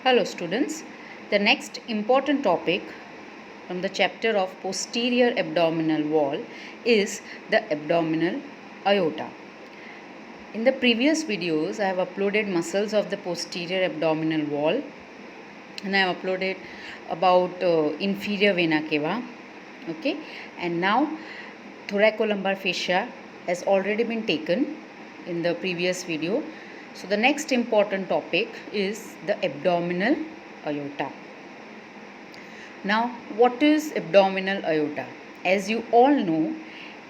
Hello students, the next important topic from the chapter of posterior abdominal wall is the abdominal aorta. In the previous videos I have uploaded muscles of the posterior abdominal wall and I have uploaded about inferior vena cava, okay, and now thoracolumbar fascia has already been taken in the previous video. So the next important topic is the abdominal aorta. Now, what is abdominal aorta? As you all know,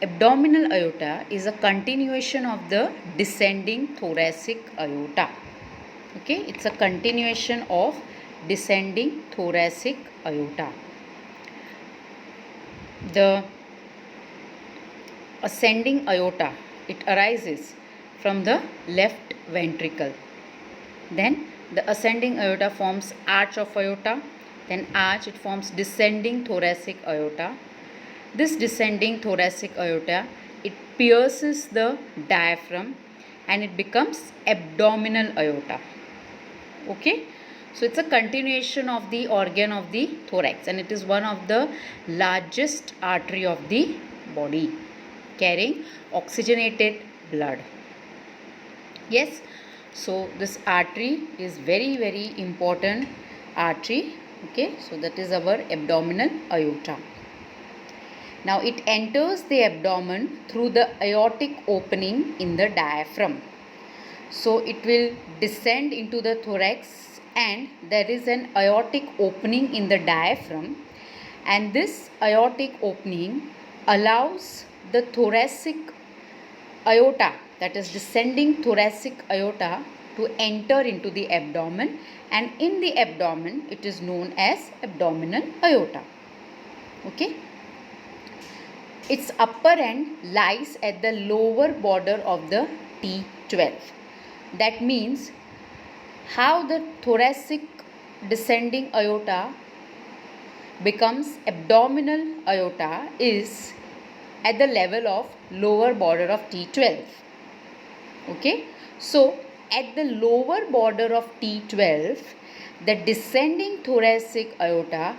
abdominal aorta is a continuation of the descending thoracic aorta. Okay, it's a continuation of descending thoracic aorta. The ascending aorta, it arises from the left ventricle. Then the ascending aorta forms arch of aorta. Then arch, it forms descending thoracic aorta. This descending thoracic aorta, it pierces the diaphragm and it becomes abdominal aorta. Okay, so it's a continuation of the organ of the thorax and it is one of the largest artery of the body, carrying oxygenated blood. Yes, so this artery is very important artery. Okay, so that is our abdominal aorta. Now it enters the abdomen through the aortic opening in the diaphragm. So it will descend into the thorax and there is an aortic opening in the diaphragm, and this aortic opening allows the thoracic aorta, that is descending thoracic aorta, to enter into the abdomen, and in the abdomen it is known as abdominal aorta. Okay, its upper end lies at the lower border of the T12. That means how the thoracic descending aorta becomes abdominal aorta is at the level of lower border of T12. Okay, so at the lower border of T12, the descending thoracic aorta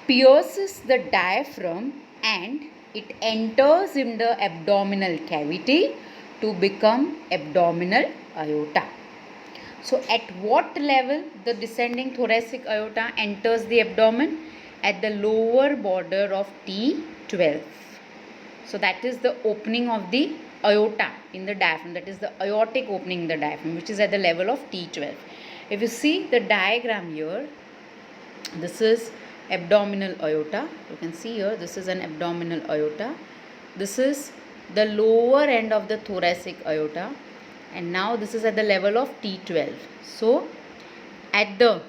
pierces the diaphragm and it enters in the abdominal cavity to become abdominal aorta. So at what level the descending thoracic aorta enters the abdomen? At the lower border of T12. So that is the opening of the aorta in the diaphragm, that is the aortic opening in the diaphragm, which is at the level of T12. If you see the diagram here, this is abdominal aorta. You can see here, this is an abdominal aorta. This is the lower end of the thoracic aorta, and now this is at the level of T12. So at the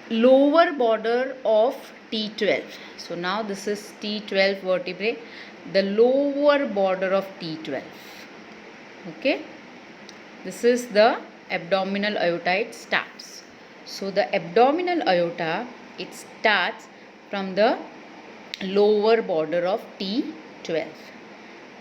lower border of T12, so now this is T12 vertebrae, the lower border of T12. Okay, this is the abdominal aorta, it starts. So the abdominal aorta, it starts from the lower border of T12.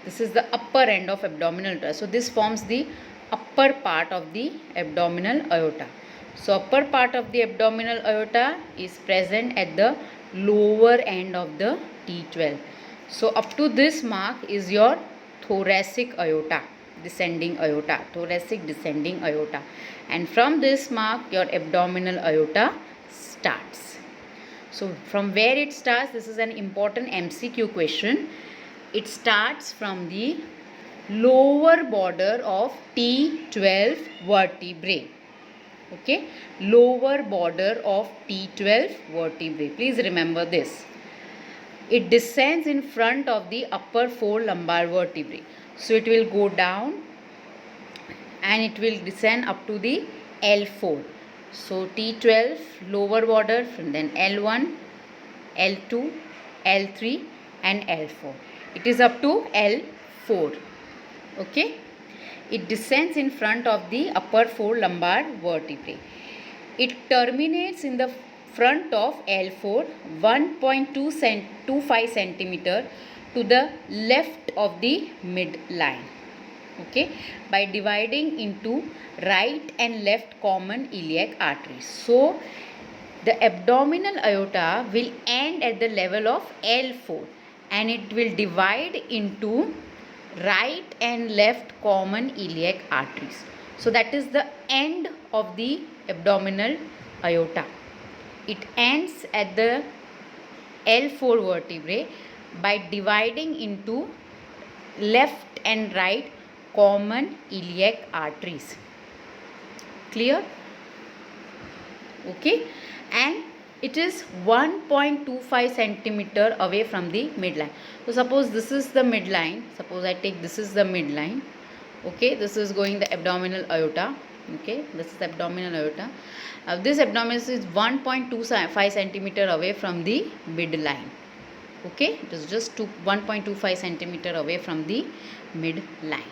This is the upper end of abdominal aorta. So this forms the upper part of the abdominal aorta. So upper part of the abdominal aorta is present at the lower end of the T12. So up to this mark is your thoracic aorta, descending aorta, thoracic descending aorta, and from this mark your abdominal aorta starts. So from where it starts, this is an important MCQ question. It starts from the lower border of T12 vertebrae. Okay, lower border of T12 vertebrae. Please remember this. It descends in front of the upper four lumbar vertebrae. So it will go down and it will descend up to the L4. So T12 lower border, then L1, L2, L3 and L4. It is up to L4. Okay. It descends in front of the upper four lumbar vertebrae. It terminates in the front of L4 1.25 centimeter to the left of the midline. okay, by dividing into right and left common iliac arteries. So the abdominal aorta will end at the level of L4 and it will divide into right and left common iliac arteries. So that is the end of the abdominal aorta. It ends at the L4 vertebrae by dividing into left and right common iliac arteries. Clear? Okay, and it is 1.25 centimeter away from the midline. So suppose this is the midline, suppose I take this is the midline, okay, this is going the abdominal aorta, okay, this is the abdominal aorta. This abdomen is 1.25 centimeter away from the midline, okay, it is just 1.25 centimeter away from the midline.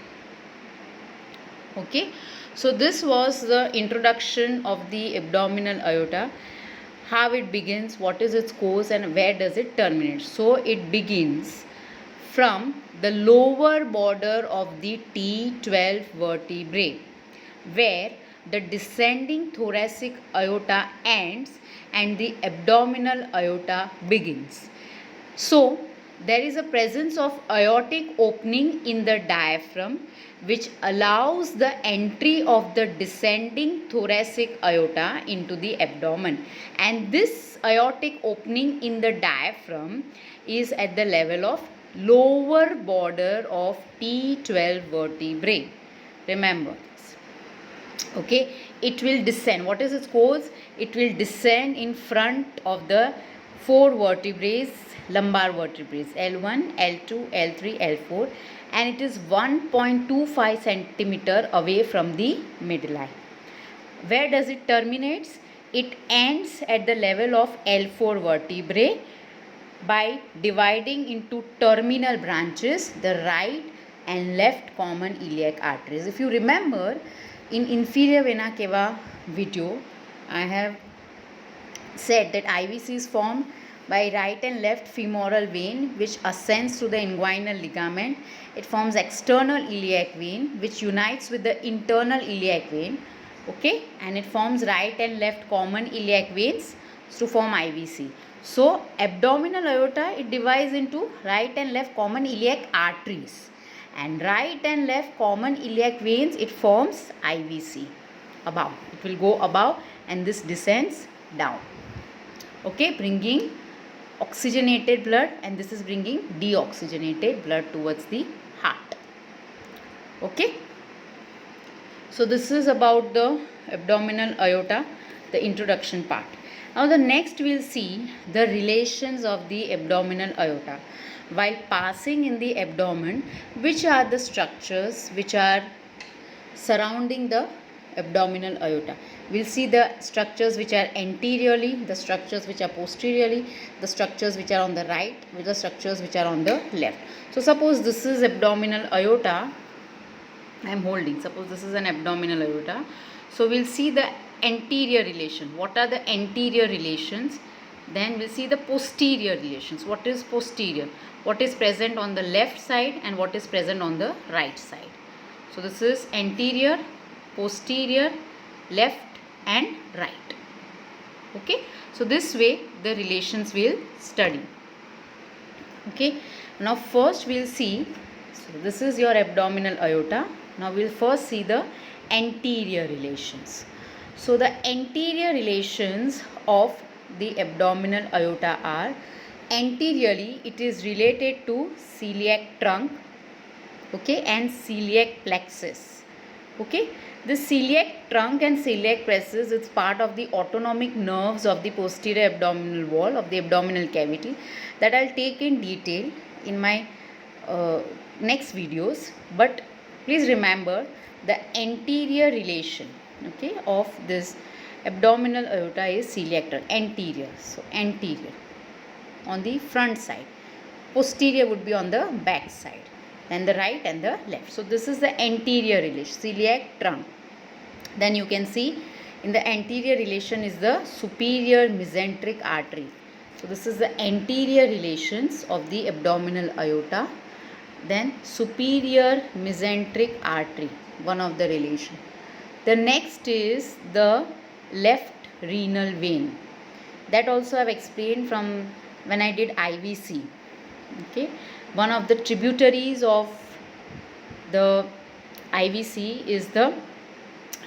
Okay, so this was the introduction of the abdominal aorta, how it begins, what is its course, and where does it terminate. So it begins from the lower border of the T12 vertebrae, where the descending thoracic aorta ends and the abdominal aorta begins. So there is a presence of aortic opening in the diaphragm which allows the entry of the descending thoracic aorta into the abdomen, and this aortic opening in the diaphragm is at the level of lower border of T12 vertebrae. Remember this. Okay, it will descend. What is its course? It will descend in front of the four vertebrae, lumbar vertebrae, L1, L2, L3, L4, and it is 1.25 centimeter away from the midline. Where does it terminate? It ends at the level of L4 vertebrae by dividing into terminal branches the right and left common iliac arteries. If you remember, in inferior vena cava video, I have said that IVC is formed by right and left femoral vein which ascends to the inguinal ligament. It forms external iliac vein which unites with the internal iliac vein, okay, and it forms right and left common iliac veins to form IVC. So abdominal aorta, it divides into right and left common iliac arteries, and right and left common iliac veins, it forms IVC above. It will go above and this descends down, okay, bringing oxygenated blood, and this is bringing deoxygenated blood towards the heart. Okay, so this is about the abdominal aorta, the introduction part. Now the next we'll see the relations of the abdominal aorta. While passing in the abdomen, which are the structures which are surrounding the abdominal aorta? We'll see the structures which are anteriorly, the structures which are posteriorly, the structures which are on the right, with the structures which are on the left. So suppose this is abdominal aorta, I am holding, suppose this is an abdominal aorta. So we'll see the anterior relation. What are the anterior relations? Then we'll see the posterior relations. What is posterior? What is present on the left side and what is present on the right side. So this is anterior, posterior, left and right. Okay, so this way the relations we'll study. Okay, now first we'll see, so this is your abdominal aorta. Now we'll first see the anterior relations. So the anterior relations of the abdominal aorta are, anteriorly it is related to celiac trunk, okay, and celiac plexus. Okay, the celiac trunk and celiac plexus is part of the autonomic nerves of the posterior abdominal wall of the abdominal cavity, that I'll take in detail in my next videos. But please remember the anterior relation, okay, of this abdominal aorta is celiac trunk, anterior. So anterior on the front side, posterior would be on the back side, then the right and the left. So this is the anterior relation, celiac trunk. Then you can see in the anterior relation is the superior mesenteric artery. So this is the anterior relations of the abdominal aorta. then superior mesenteric artery, one of the relation. The next is the left renal vein. That also I have explained from when I did IVC. Okay, one of the tributaries of the IVC is the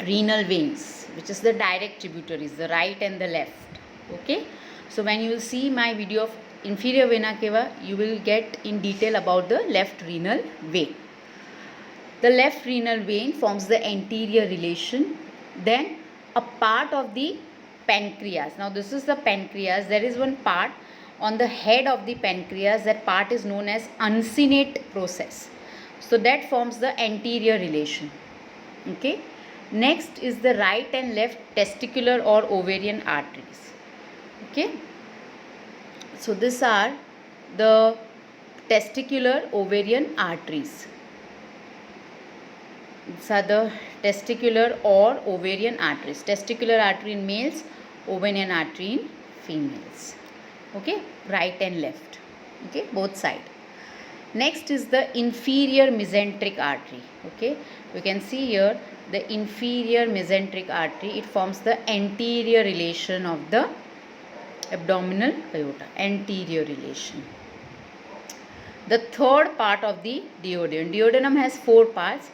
renal veins, which is the direct tributaries, the right and the left. Okay, so when you will see my video of inferior vena cava, you will get in detail about the left renal vein. The left renal vein forms the anterior relation, then a part of the pancreas. Now this is the pancreas. There is one part on the head of the pancreas. That part is known as uncinate process. So that forms the anterior relation. Okay. Next is the right and left testicular or ovarian arteries. Okay. So these are the testicular ovarian arteries. These are the testicular or ovarian arteries. Testicular artery in males, ovarian artery in females. Okay, right and left. Okay, both sides. Next is the inferior mesenteric artery. Okay, you can see here the inferior mesenteric artery. It forms the anterior relation of the abdominal aorta. Anterior relation. The third part of the duodenum. Duodenum has 4 parts.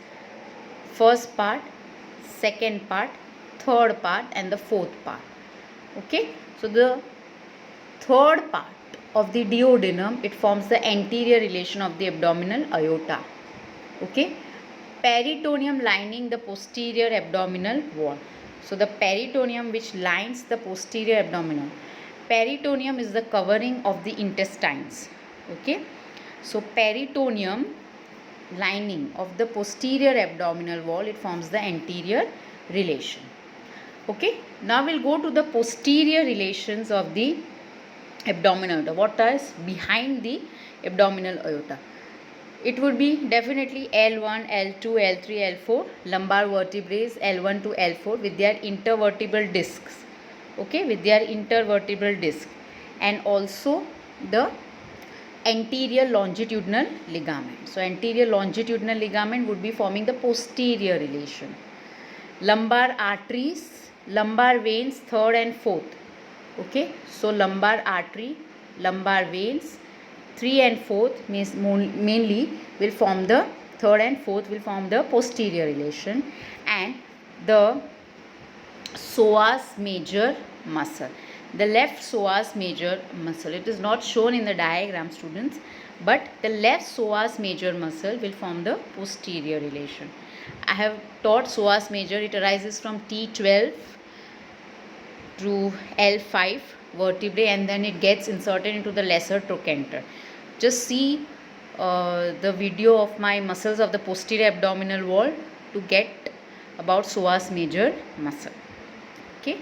First part, second part, third part and the fourth part. Okay, so the third part of the duodenum, it forms the anterior relation of the abdominal aorta. Okay, peritoneum lining the posterior abdominal wall. So the peritoneum which lines the posterior abdominal. Peritoneum is the covering of the intestines. Okay, so peritoneum lining of the posterior abdominal wall, it forms the anterior relation. Okay, now we'll go to the posterior relations of the abdominal aorta. What is behind the abdominal aorta? It would be definitely L1, L2, L3, L4, lumbar vertebrae L1 to L4 with their intervertebral discs. Okay, with their intervertebral disc, and also the anterior longitudinal ligament. So anterior longitudinal ligament would be forming the posterior relation. Lumbar arteries, lumbar veins, third and fourth. Okay, so lumbar artery, lumbar veins, 3 and 4th means mainly will form the third and fourth will form the posterior relation, and the psoas major muscle. The left psoas major muscle, it is not shown in the diagram, students, but the left psoas major muscle will form the posterior relation. I have taught psoas major. It arises from T12 to L5 vertebrae, and then it gets inserted into the lesser trochanter. Just see the video of my muscles of the posterior abdominal wall to get about psoas major muscle. Okay.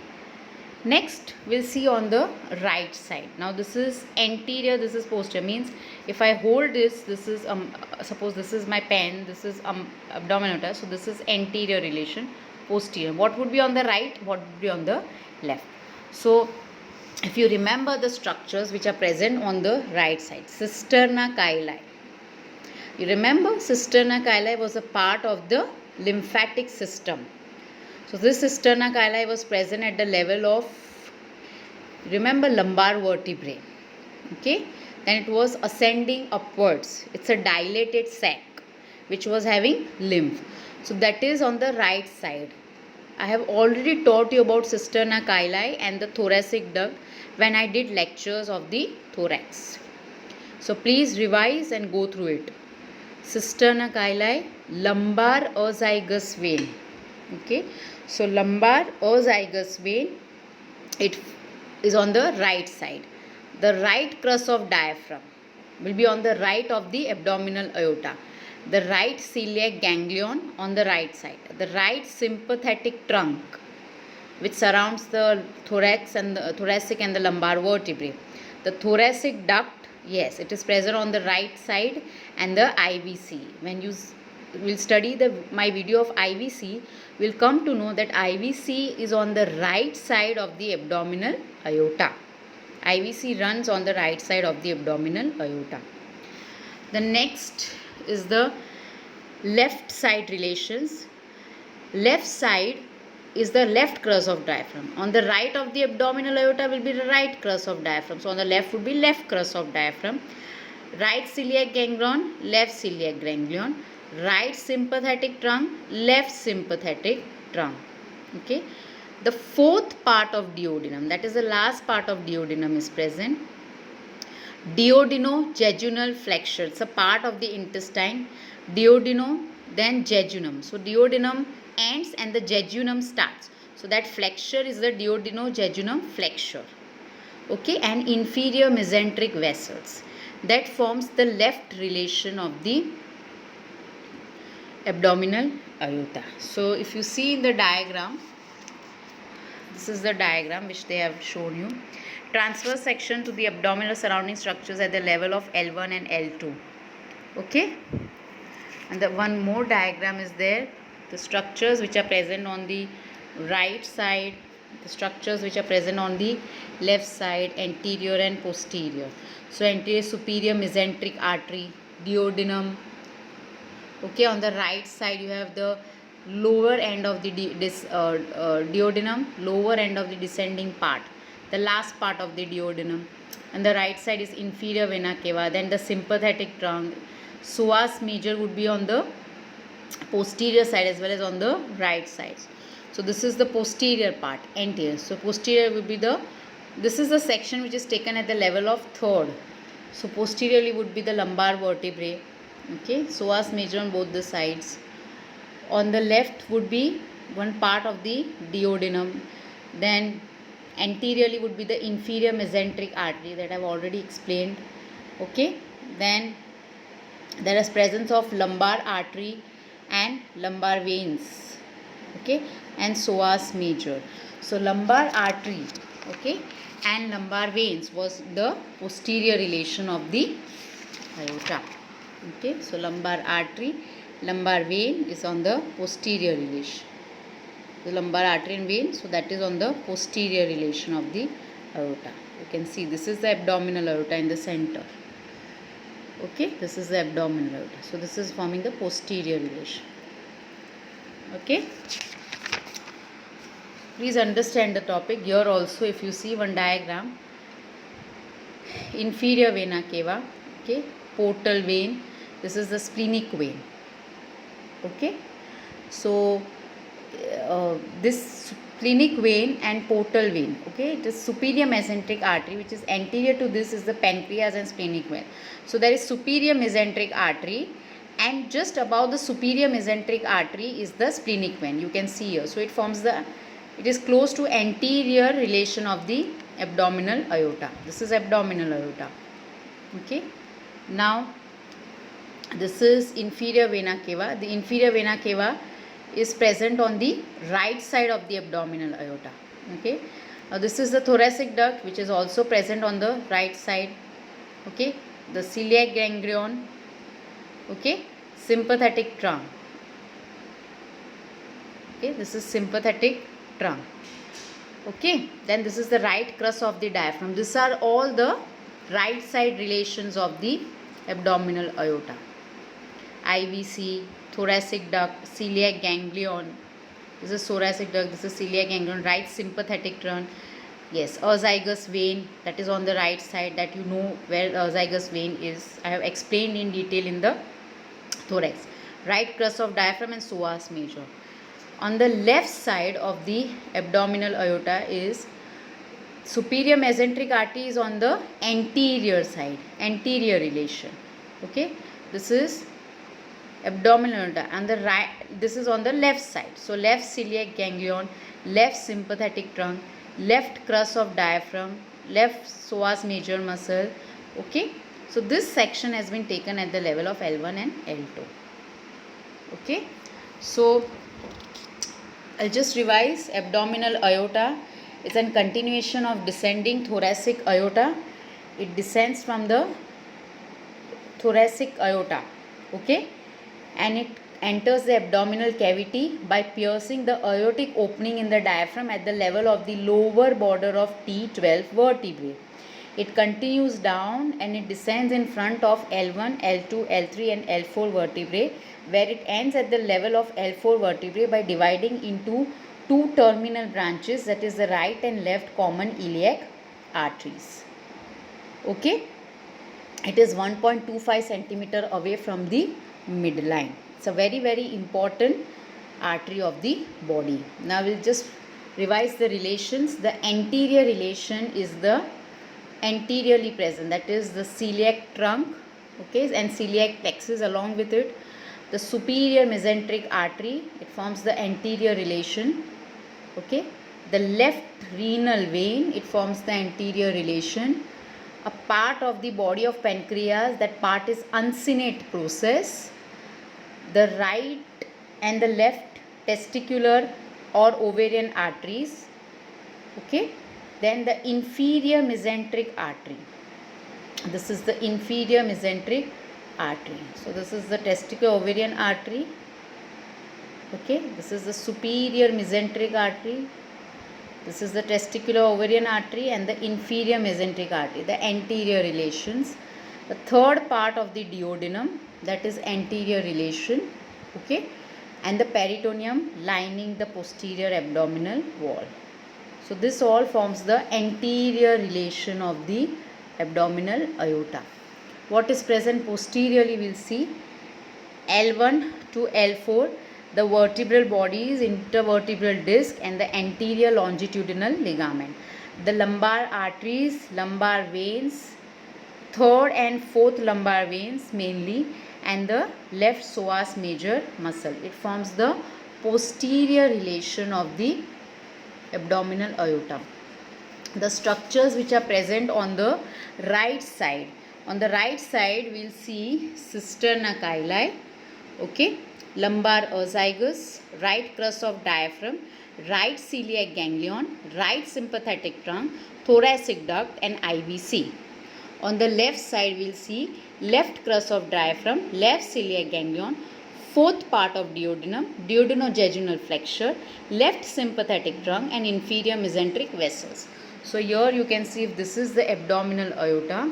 Next, we'll see on the right side. Now, this is anterior, this is posterior. Means, if I hold this, this is, suppose this is my pen, this is abdominal aorta. So, this is anterior relation, posterior. What would be on the right? What would be on the left? So, if you remember the structures which are present on the right side. Cisterna chyli. You remember cisterna chyli was a part of the lymphatic system. So this cisterna chyli was present at the level of, remember, lumbar vertebrae. Okay, then it was ascending upwards. It's a dilated sac which was having lymph. So that is on the right side. I have already taught you about cisterna chyli and the thoracic duct when I did lectures of the thorax. So please revise and go through it. Cisterna chyli, lumbar azygous vein. Okay, so lumbar azygous vein, it is on the right side. The right crus of diaphragm will be on the right of the abdominal aorta. The right celiac ganglion on the right side. The right sympathetic trunk which surrounds the thorax and the thoracic and the lumbar vertebrae. The thoracic duct, yes, it is present on the right side, and the IVC. When you will study my video of IVC, will come to know that IVC is on the right side of the abdominal aorta. IVC runs on the right side of the abdominal aorta. The next is the left side relations. Left side is the left crus of diaphragm. On the right of the abdominal aorta will be the right crus of diaphragm. So on the left would be left crus of diaphragm. Right celiac ganglion, left celiac ganglion. Right sympathetic trunk, left sympathetic trunk. Okay. The fourth part of duodenum, that is the last part of duodenum, is present. Duodenojejunal flexure. It's a part of the intestine. Duodeno, then jejunum. So duodenum ends and the jejunum starts. So that flexure is the duodenojejunum flexure. Okay, and inferior mesenteric vessels. That forms the left relation of the abdominal aorta. So if you see in the diagram, this is the diagram which they have shown you. Transverse section to the abdominal surrounding structures at the level of L1 and L2. Okay, and the one more diagram is there. The structures which are present on the right side, the structures which are present on the left side, anterior and posterior. So anterior superior mesenteric artery, duodenum. Okay, on the right side you have the lower end of the duodenum, lower end of the descending part, the last part of the duodenum. And the right side is inferior vena cava, then the sympathetic trunk. Psoas major would be on the posterior side as well as on the right side. So this is the posterior part, anterior. So posterior will be this is the section which is taken at the level of third. So posteriorly would be the lumbar vertebrae. Okay, psoas major on both the sides. On the left would be one part of the duodenum. Then anteriorly would be the inferior mesenteric artery that I have already explained. Okay, then there is presence of lumbar artery and lumbar veins. Okay, and psoas major. So lumbar artery, okay, and lumbar veins was the posterior relation of the aorta. Okay, so lumbar artery, lumbar vein is on the posterior relation. The lumbar artery and vein, so that is on the posterior relation of the aorta. You can see this is the abdominal aorta in the center. Okay, this is the abdominal aorta. So this is forming the posterior relation. Okay, please understand the topic. Here also if you see one diagram, inferior vena cava, okay, portal vein, this is the splenic vein. Okay, so this splenic vein and portal vein, okay, it is superior mesenteric artery, which is anterior to this is the pancreas and splenic vein. So there is superior mesenteric artery, and just above the superior mesenteric artery is the splenic vein. You can see here. So it forms it is close to anterior relation of the abdominal aorta. This is abdominal aorta. Okay, now this is inferior vena cava. The inferior vena cava is present on the right side of the abdominal aorta. Okay, now this is the thoracic duct which is also present on the right side. Okay, the celiac ganglion. Okay, sympathetic trunk. Okay, this is sympathetic trunk. Okay, then this is the right crus of the diaphragm. These are all the right side relations of the abdominal aorta. IVC, thoracic duct, celiac ganglion. This is thoracic duct, this is celiac ganglion, right sympathetic trunk. Yes, azygous vein, that is on the right side, that you know where azygous vein is. I have explained in detail in the thorax. Right crus of diaphragm and psoas major. On the left side of the abdominal aorta is superior mesenteric artery is on the anterior side, anterior relation. Okay, this is abdominal aorta, and the right, this is on the left side. So left celiac ganglion, left sympathetic trunk, left crus of diaphragm, left psoas major muscle. Okay, so this section has been taken at the level of L1 and L2. Okay, so I'll just revise. Abdominal aorta is a continuation of descending thoracic aorta. It descends from the thoracic aorta. Okay, and it enters the abdominal cavity by piercing the aortic opening in the diaphragm at the level of the lower border of T12 vertebrae. it continues down and it descends in front of L1, L2, L3 and L4 vertebrae, where it ends at the level of L4 vertebrae by dividing into two terminal branches, that is the right and left common iliac arteries. Okay, it is 1.25 centimeter away from the midline. It's a very important artery of the body. Now we'll just revise the relations. The anterior relation is the anteriorly present, that is the celiac trunk, okay, and celiac plexus along with it. The superior mesenteric artery, it forms the anterior relation, okay. The left renal vein, it forms the anterior relation. A part of the body of pancreas, that part is uncinate process. The right and the left testicular or ovarian arteries, okay. Then the inferior mesenteric artery, this is the inferior mesenteric artery. So this is the testicular ovarian artery, okay. This is the superior mesenteric artery, this is the testicular ovarian artery and the inferior mesenteric artery, the anterior relations. The third part of the duodenum, that is anterior relation, okay, and the peritoneum lining the posterior abdominal wall. So this all forms the anterior relation of the abdominal aorta. What is present posteriorly, we'll see. L1 to L4, the vertebral body is intervertebral disc and the anterior longitudinal ligament. The lumbar arteries, lumbar veins, third and fourth lumbar veins mainly, and the left psoas major muscle. It forms the posterior relation of the abdominal aorta. The structures which are present on the right side. On the right side, we'll see cisterna chyli, okay, lumbar azygos, right crus of diaphragm, right celiac ganglion, right sympathetic trunk, thoracic duct and IVC. On the left side, we'll see left crus of diaphragm, left celiac ganglion, fourth part of duodenum, duodenojejunal flexure, left sympathetic trunk and inferior mesenteric vessels. So here you can see if this is the abdominal aorta.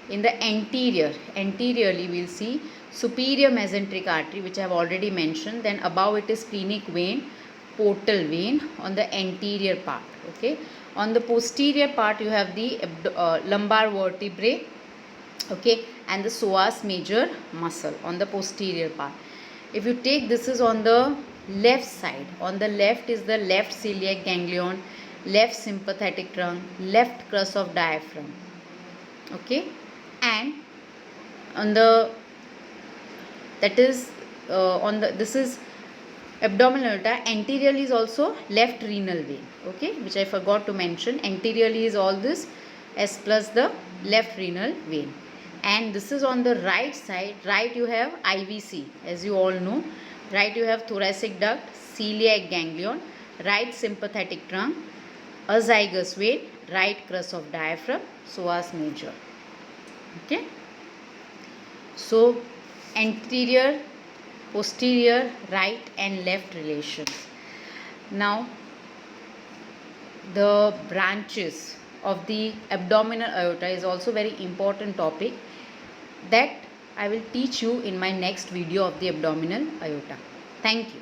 In the anteriorly we'll see superior mesenteric artery, which I have already mentioned. Then above it is splenic vein, portal vein on the anterior part, okay. On the posterior part you have the lumbar vertebrae, okay, and the psoas major muscle on the posterior part. If you take, this is on the left side. On the left is the left celiac ganglion, left sympathetic trunk, left crus of diaphragm, okay, and on the, that is on the, this is abdominal aorta. Anteriorly is also left renal vein, okay, which I forgot to mention. Anteriorly is all this S plus the left renal vein. And this is on the right side. Right you have IVC, as you all know. Right you have thoracic duct, celiac ganglion, right sympathetic trunk, azygos vein, right crus of diaphragm, psoas major, okay. So anterior, posterior, right and left relations. Now the branches of the abdominal aorta is also very important topic that I will teach you in my next video of the abdominal aorta. Thank you.